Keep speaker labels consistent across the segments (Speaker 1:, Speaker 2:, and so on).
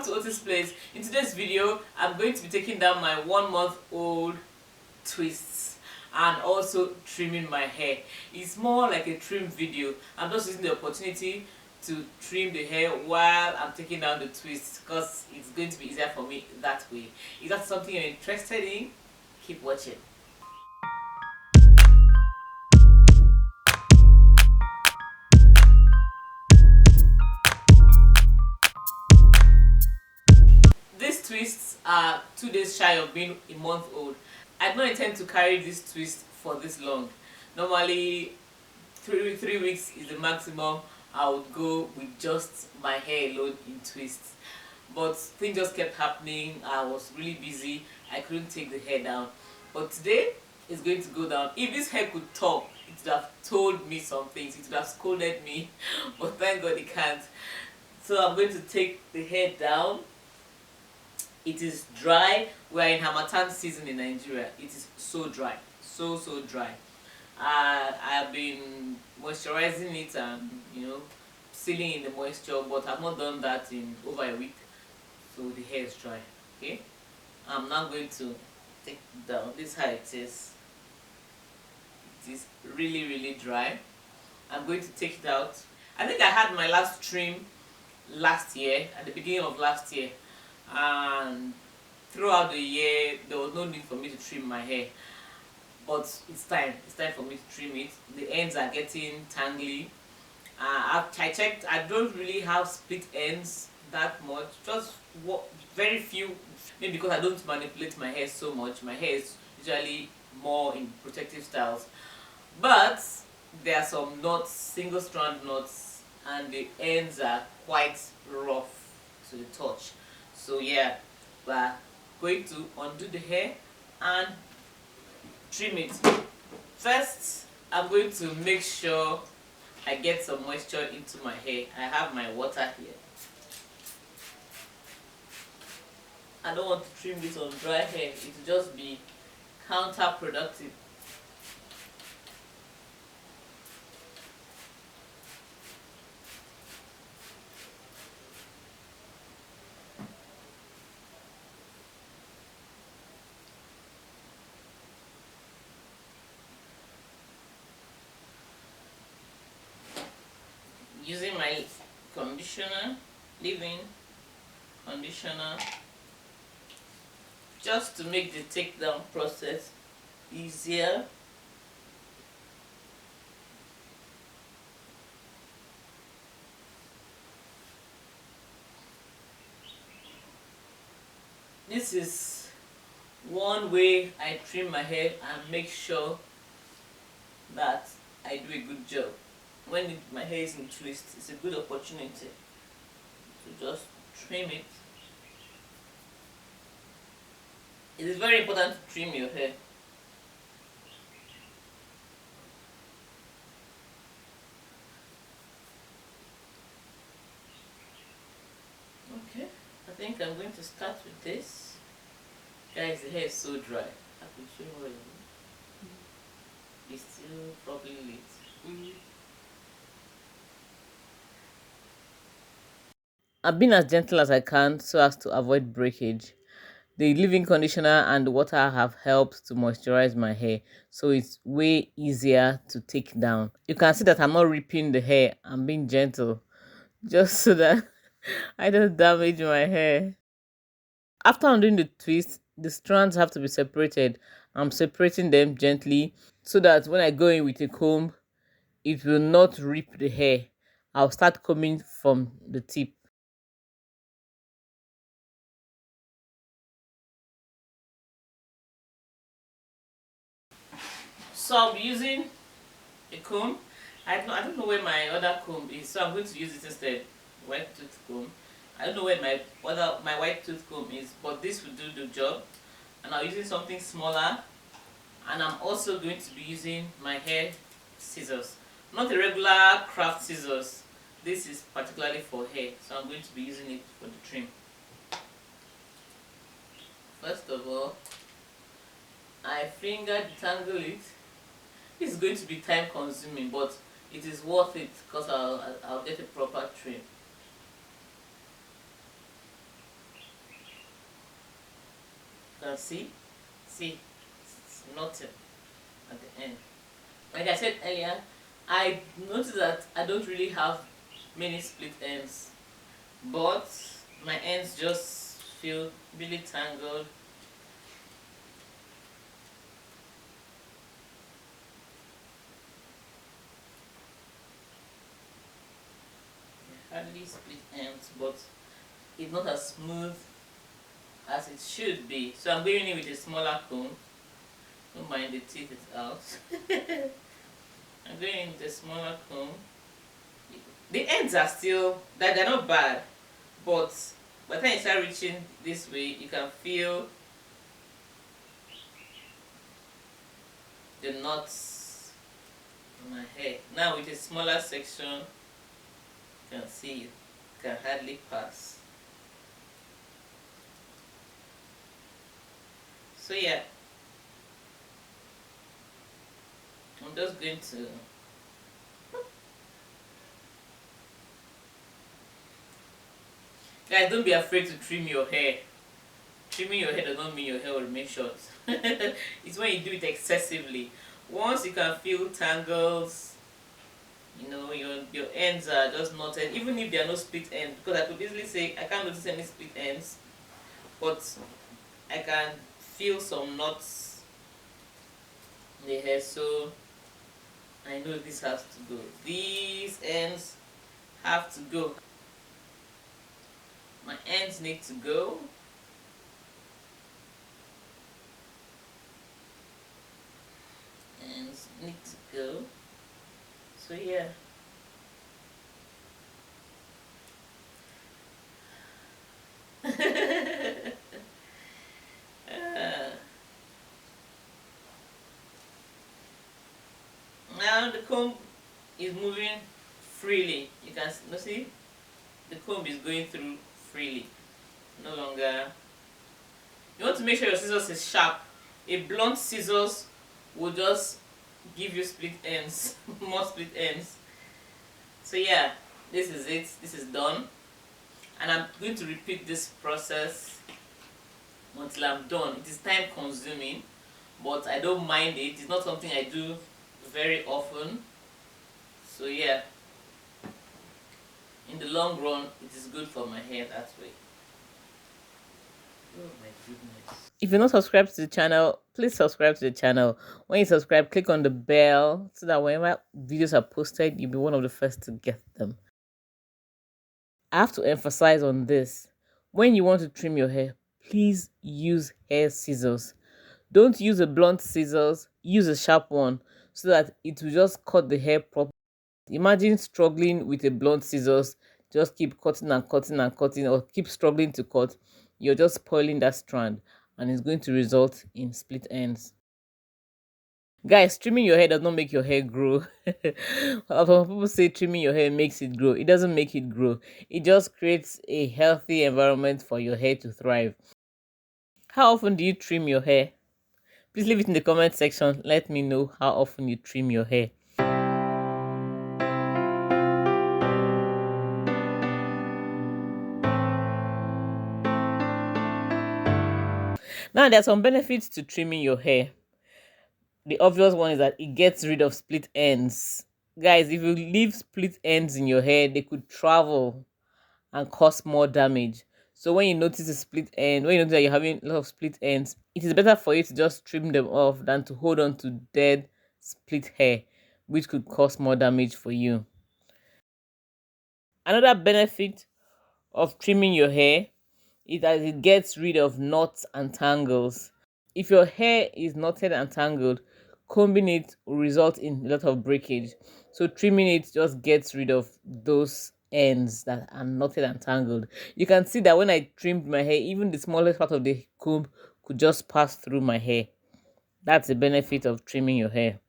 Speaker 1: to Otis Place. In today's video, I'm going to be taking down my 1-month-old twists and also trimming my hair. It's more like a trim video. I'm just using the opportunity to trim the hair while I'm taking down the twists because it's going to be easier for me that way. If that's something you're interested in, keep watching. These twists are 2 days shy of being a month old. I don't intend to carry this twist for this long. Normally, three weeks is the maximum I would go with just my hair alone in twists. But things just kept happening. I was really busy. I couldn't take the hair down. But today, it's going to go down. If this hair could talk, it would have told me some things. It would have scolded me. But thank God it can't. So I'm going to take the hair down. It is dry. We are in Harmattan season in Nigeria. It is so dry, so dry. I have been moisturizing it and sealing in the moisture, but I've not done that in over a week, so the hair is dry. Okay, I'm now going to take it down. This is how it is. It is really dry. I'm going to take it out. I think I had my last trim last year, at the beginning of last year, and throughout the year there was no need for me to trim my hair, but it's time for me to trim it. The ends are getting tangly. I checked, I don't really have split ends that much, just very few, maybe because I don't manipulate my hair so much. My hair is usually more in protective styles, but there are some knots, single strand knots, and the ends are quite rough to the touch. So yeah, we're going to undo the hair and trim it. First, I'm going to make sure I get some moisture into my hair. I have my water here. I don't want to trim this on dry hair. It will just be counterproductive. Using my conditioner, leave-in conditioner, just to make the takedown process easier. This is one way I trim my hair and make sure that I do a good job. When my hair is in twist, it's a good opportunity to just trim it. It is very important to trim your hair. Okay, I think I'm going to start with this. Guys, the hair is so dry. I can show you. It's still probably late. I've been as gentle as I can so as to avoid breakage. The leave-in conditioner and the water have helped to moisturize my hair, so it's way easier to take down. You can see that I'm not ripping the hair. I'm being gentle just so that I don't damage my hair. After undoing the twist, the strands have to be separated. I'm separating them gently so that when I go in with a comb, it will not rip the hair. I'll start combing from the tip. So I'll be using a comb. I don't know where my other comb is, so I'm going to use it instead. White tooth comb. I don't know where my white tooth comb is, but this will do the job. And I'm using something smaller, and I'm also going to be using my hair scissors, not a regular craft scissors. This is particularly for hair, so I'm going to be using it for the trim. First of all, I finger detangle it. This is going to be time consuming, but it is worth it because I'll get a proper trim. can see, it's nothing at the end. Like I said earlier, I noticed that I don't really have many split ends, but my ends just feel really tangled. Hardly split ends, but it's not as smooth as it should be. So I'm going in with a smaller comb. Don't mind the teeth it's out. I'm going in with a smaller comb. The ends are still that they're not bad, but by the time you start reaching this way, you can feel the knots in my hair. Now with a smaller section, you can see it can hardly pass. So yeah, I'm just going to guys, don't be afraid to trim your hair. Trimming your hair does not mean your hair will remain short. It's when you do it excessively. Once you can feel tangles, you know, your ends are just knotted, even if there are no split ends, because I could easily say I can't notice any split ends, but I can feel some knots in the hair, so I know this has to go. These ends have to go. My ends need to go. Ends need to go. So yeah. Now the comb is moving freely. You can see the comb is going through freely. No longer. You want to make sure your scissors is sharp. A blunt scissors will just give you split ends, more split ends. So yeah, this is it. This is done, and I'm going to repeat this process until I'm done. It is time consuming, but I don't mind it. It's not something I do very often. So yeah, in the long run, it is good for my hair that way. Oh my goodness. If you're not subscribed to the channel, please subscribe to the channel. When you subscribe, click on the bell so that whenever videos are posted, you'll be one of the first to get them. I have to emphasize on this. When you want to trim your hair, please use hair scissors. Don't use a blunt scissors, use a sharp one so that it will just cut the hair properly. Imagine struggling with a blunt scissors, just keep cutting and cutting and cutting, or keep struggling to cut. You're just spoiling that strand and it's going to result in split ends. Guys, trimming your hair does not make your hair grow. Some people say trimming your hair makes it grow. It doesn't make it grow. It just creates a healthy environment for your hair to thrive. How often do you trim your hair? Please leave it in the comment section. Let me know how often you trim your hair. Now, there are some benefits to trimming your hair. The obvious one is that it gets rid of split ends. Guys, if you leave split ends in your hair, they could travel and cause more damage. So when you notice a split end, when you notice that you're having a lot of split ends, it is better for you to just trim them off than to hold on to dead split hair, which could cause more damage for you. Another benefit of trimming your hair is that it gets rid of knots and tangles. If your hair is knotted and tangled, combing it will result in a lot of breakage. So trimming it just gets rid of those ends that are knotted and tangled. You can see that when I trimmed my hair, even the smallest part of the comb could just pass through my hair. That's the benefit of trimming your hair.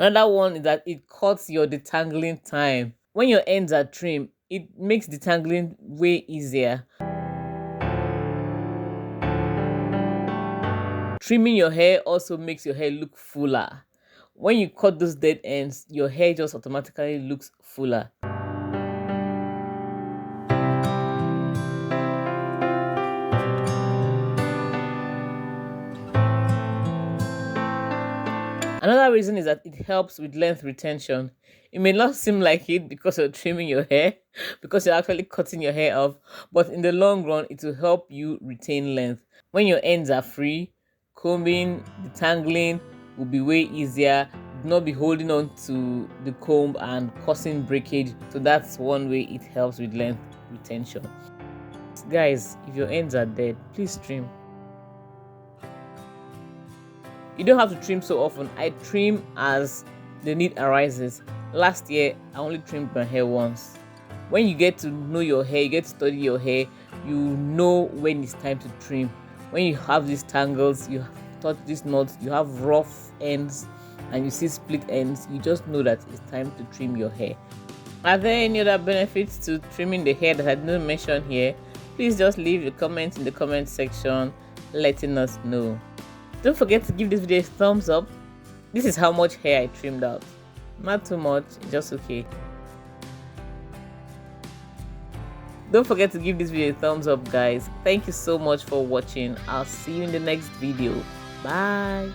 Speaker 1: Another one is that it cuts your detangling time. When your ends are trimmed, it makes detangling way easier. Trimming your hair also makes your hair look fuller. When you cut those dead ends, your hair just automatically looks fuller. Another reason is that it helps with length retention. It may not seem like it because you're trimming your hair, because you're actually cutting your hair off, but in the long run, it will help you retain length. When your ends are free, combing, detangling will be way easier. Do not be holding on to the comb and causing breakage. So that's one way it helps with length retention. Guys, if your ends are dead, please trim. You don't have to trim so often. I trim as the need arises. Last year, I only trimmed my hair once. When you get to know your hair, you get to study your hair, you know when it's time to trim. When you have these tangles, you touch these knots, you have rough ends, and you see split ends, you just know that it's time to trim your hair. Are there any other benefits to trimming the hair that I didn't mention here? Please just leave a comment in the comment section letting us know. Don't forget to give this video a thumbs up. This is how much hair I trimmed out. Not too much, just okay. Don't forget to give this video a thumbs up, guys. Thank you so much for watching. I'll see you in the next video. Bye.